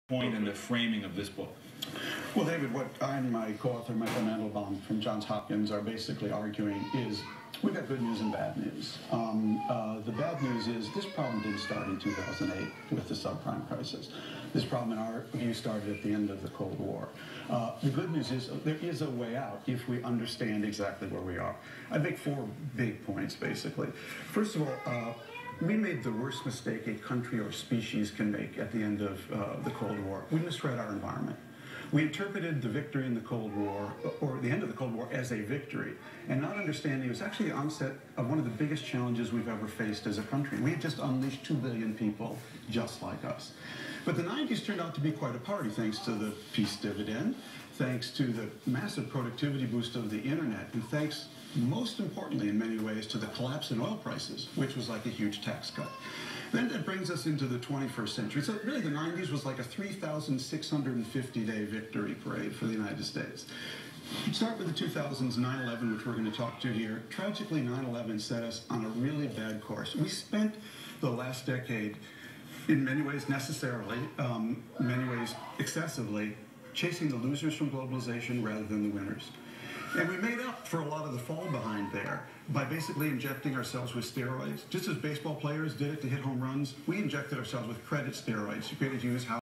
point and the framing of this book? Well, David, what I and my co-author Michael Mandelbaum from Johns Hopkins are basically arguing is we've got good news and bad news. The bad news is this problem didn't start in 2008 with the subprime crisis. This problem, in our view, started at the end of the Cold War. The good news is there is a way out if we understand exactly where we are. I make 4 big points, basically. First of all, we made the worst mistake a country or species can make at the end of the Cold War. We misread our environment. We interpreted the victory in the Cold War, or the end of the Cold War, as a victory, and not understanding it was actually the onset of one of the biggest challenges we've ever faced as a country. We had just unleashed 2 billion people just like us. But the 90s turned out to be quite a party, thanks to the peace dividend, thanks to the massive productivity boost of the internet, and thanks, most importantly in many ways, to the collapse in oil prices, which was like a huge tax cut. Then that brings us into the 21st century. So really the 90s was like a 3,650-day victory parade for the United States. Start with the 2000s, 9/11, which we're going to talk to here. Tragically, 9/11 set us on a really bad course. We spent the last decade, in many ways necessarily, in many ways excessively, chasing the losers from globalization rather than the winners. And we made up for a lot of the fall behind there by basically injecting ourselves with steroids. Just as baseball players did it to hit home runs, we injected ourselves with credit steroids. You could use how